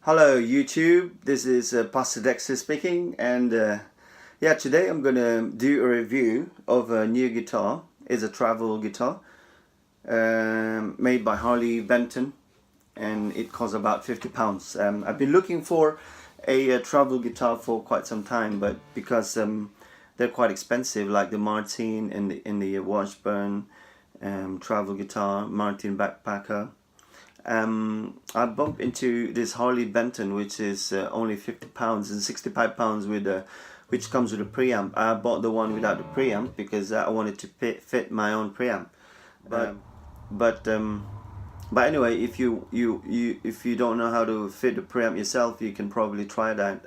Hello YouTube, this is Pastor Dexter speaking, and yeah, today I'm gonna do a review of a new guitar. It's a travel guitar made by Harley Benton, and it costs about £50. I've been looking for a travel guitar for quite some time, but because they're quite expensive, like the Martin and the Washburn travel guitar, Martin backpacker. I bumped into this Harley Benton, which is only £50 and £65 with which comes with a preamp. I bought the one without the preamp because I wanted to fit my own preamp. But but but anyway, if if you don't know how to fit the preamp yourself, you can probably try that.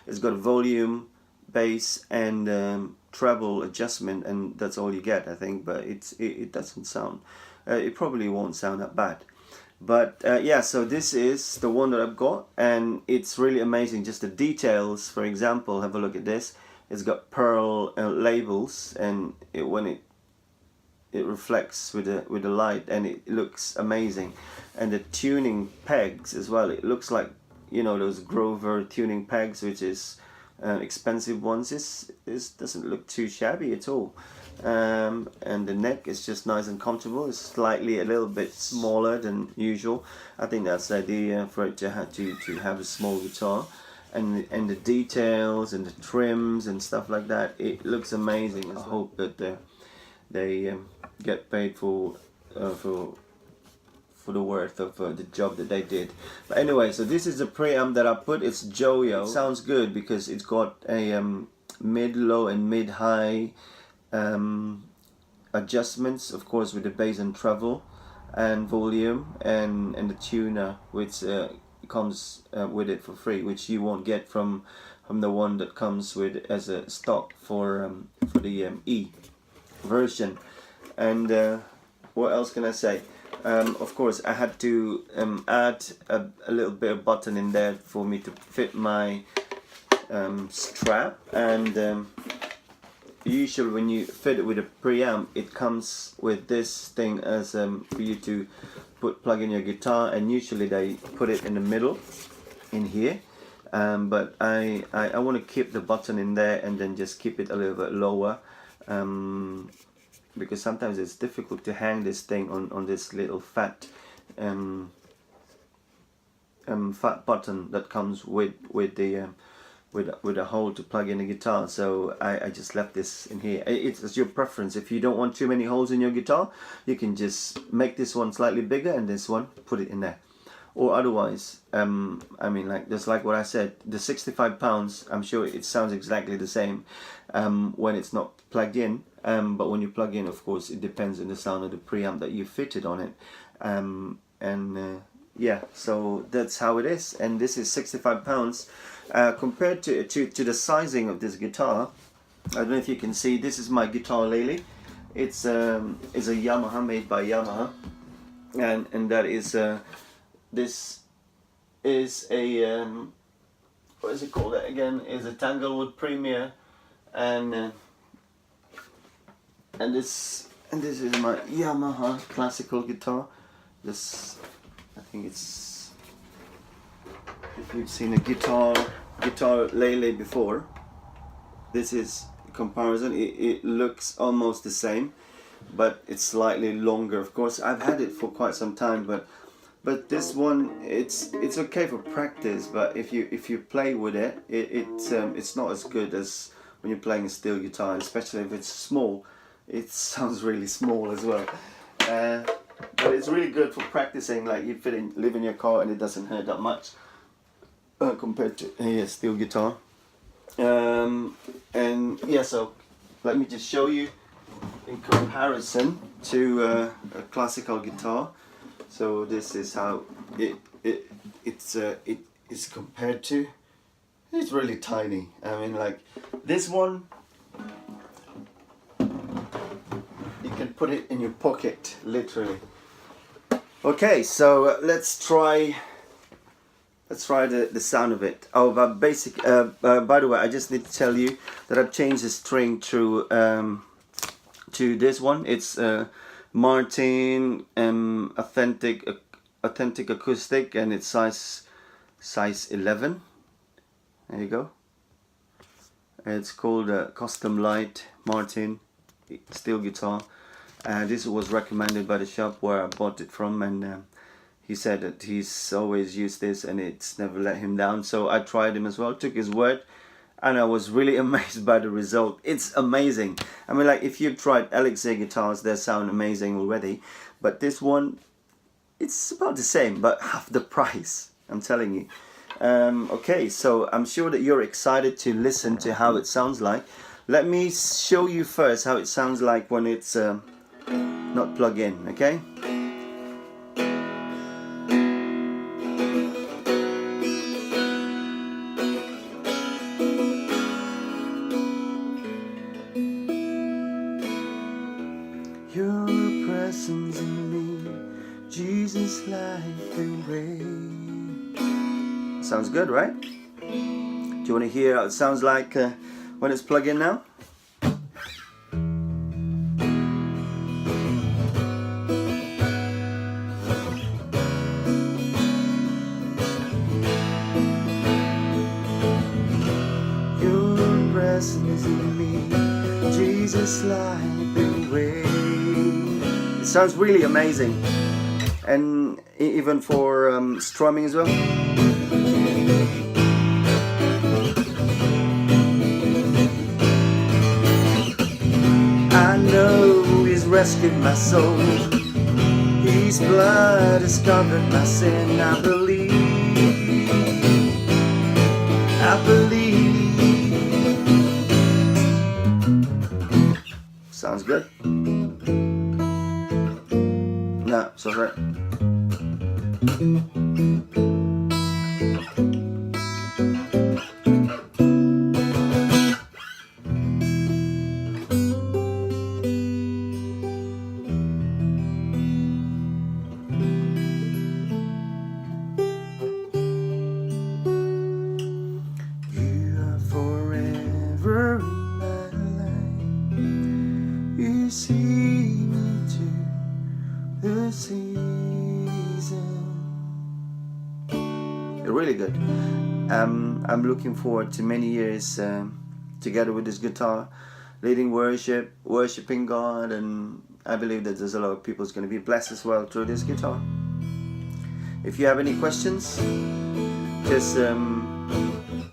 It's got a volume, bass, and treble adjustment, and that's all you get, I think. But it doesn't sound. It probably won't sound that bad. But yeah, so this is the one that I've got, and it's really amazing. Just the details, for example, have a look at this. It's got pearl labels, and when it reflects with the light, and it looks amazing. And the tuning pegs as well. It looks like, you know, those Grover tuning pegs, which is expensive ones. This doesn't look too shabby at all. And the neck is just nice and comfortable. It's slightly a little bit smaller than usual. I think that's the idea for it to have a small guitar, and the details and the trims and stuff like that. It looks amazing. I hope that they get paid for the worth of the job that they did. But anyway, so this is the preamp that I put. It's Joyo. It sounds good because it's got a mid-low and mid-high adjustments, of course, with the bass and treble and volume, and the tuner, which comes with it for free, which you won't get from the one that comes with as a stock for the E version. And what else can I say? Of course, I had to add a little bit of button in there for me to fit my strap, and usually when you fit it with a preamp, it comes with this thing as for you to plug in your guitar, and usually they put it in the middle in here, but I want to keep the button in there and then just keep it a little bit lower, because sometimes it's difficult to hang this thing on this little fat fat button that comes with a hole to plug in the guitar. So I just left this in here. It's your preference. If you don't want too many holes in your guitar, you can just make this one slightly bigger and this one put it in there. Or otherwise, I mean, like just like what I said, the £65, I'm sure it sounds exactly the same when it's not plugged in, but when you plug in, of course, it depends on the sound of the preamp that you fitted on it. Yeah, so that's how it is, and this is £65. Compared to the sizing of this guitar, I don't know if you can see, this is my guitar Lily. It's a Yamaha, made by Yamaha, and that is this is a what is it called again? Is a Tanglewood Premier, and this is my Yamaha classical guitar. This, I think it's, if you've seen a guitar Lele before, this is comparison. It looks almost the same, but it's slightly longer. Of course, I've had it for quite some time, but this one, it's okay for practice. But if you play with it, it's not as good as when you're playing a steel guitar, especially if it's small. It sounds really small as well. But it's really good for practicing. Like you live in your car and it doesn't hurt that much compared to a steel guitar. And yeah, so let me just show you in comparison to a classical guitar. So this is how it is compared to. It's really tiny. I mean, like this one, you can put it in your pocket, literally. Okay, so let's try the sound of it. Oh, but by the way, I just need to tell you that I've changed the string to this one. It's Martin authentic acoustic, and it's size size 11. There you go. It's called Custom Light Martin steel guitar. This was recommended by the shop where I bought it from, and he said that he's always used this and it's never let him down. So I tried him as well, took his word, and I was really amazed by the result. It's amazing. I mean, like, if you've tried Elixir guitars, they sound amazing already, but this one, it's about the same, but half the price, I'm telling you. Okay, so I'm sure that you're excited to listen to how it sounds like. Let me show you first how it sounds like when it's not plugged in, okay? Your presence in me, Jesus, light the way. Sounds good, right? Do you want to hear how it sounds like when it's plugged in now? Your presence in me, Jesus, light the way. It sounds really amazing, and even for strumming as well. I know He's rescued my soul, His blood has covered my sin. I believe, I believe. Sounds good? No, it's alright. See me to the season. Really good. I'm looking forward to many years together with this guitar, leading worship, worshiping God, and I believe that there's a lot of people who's going to be blessed as well through this guitar. If you have any questions, just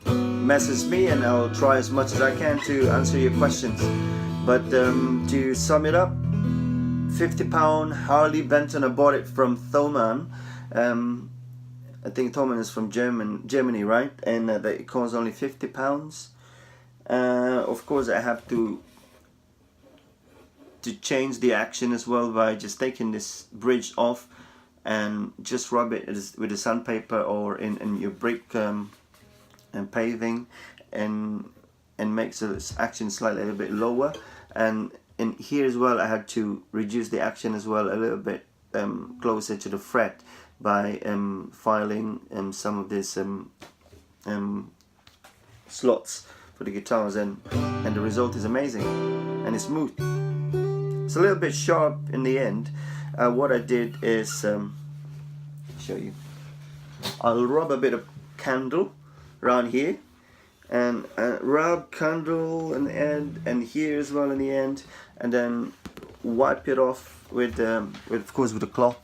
message me and I'll try as much as I can to answer your questions. But to sum it up, £50 Harley Benton. I bought it from Thomann. I think Thomann is from Germany, right? And it costs only £50. Of course, I have to change the action as well by just taking this bridge off and just rub it with a sandpaper or in your brick and paving, and makes the action slightly a little bit lower. And in here as well, I had to reduce the action as well a little bit closer to the fret by filing some of these slots for the guitars, and the result is amazing and it's smooth. It's a little bit sharp in the end. What I did is show you. I'll rub a bit of candle around here, and rub candle in the end and here as well in the end, and then wipe it off with of course with a cloth,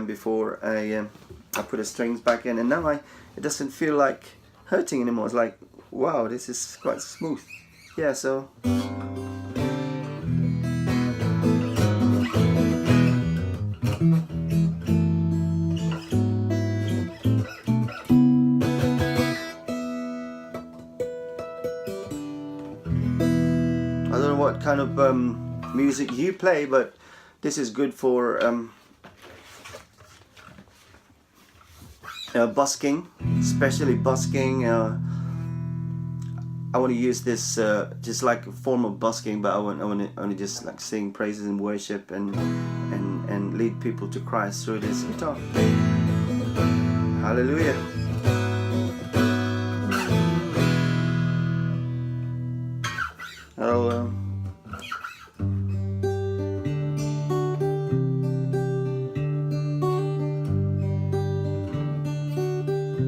before I put the strings back in, and now it doesn't feel like hurting anymore. It's like, wow, this is quite smooth. Yeah, so I don't know what kind of music you play, but this is good for busking, especially busking. I want to use this just like a form of busking, but I want to just like sing praises and worship and lead people to Christ through this guitar. Hallelujah.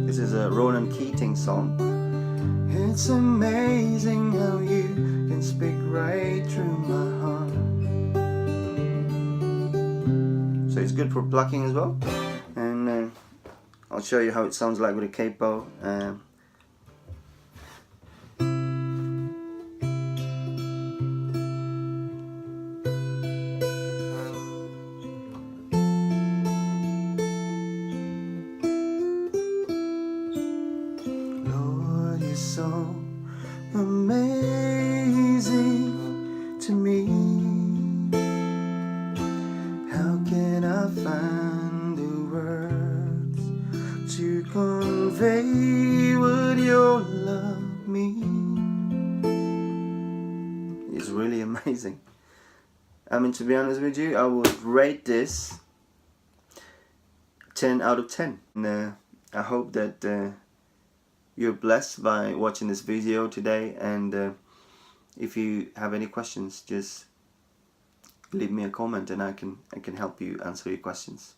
This is a Ronan Keating song. It's amazing how you can speak right through my heart. So it's good for plucking as well. And I'll show you how it sounds like with a capo. Lord, you're so amazing to me. How can I find the words to convey what your love means? It's really amazing. I mean, to be honest with you, I would rate this 10 out of 10. And I hope that you're blessed by watching this video today, and if you have any questions, just leave me a comment and I can help you answer your questions.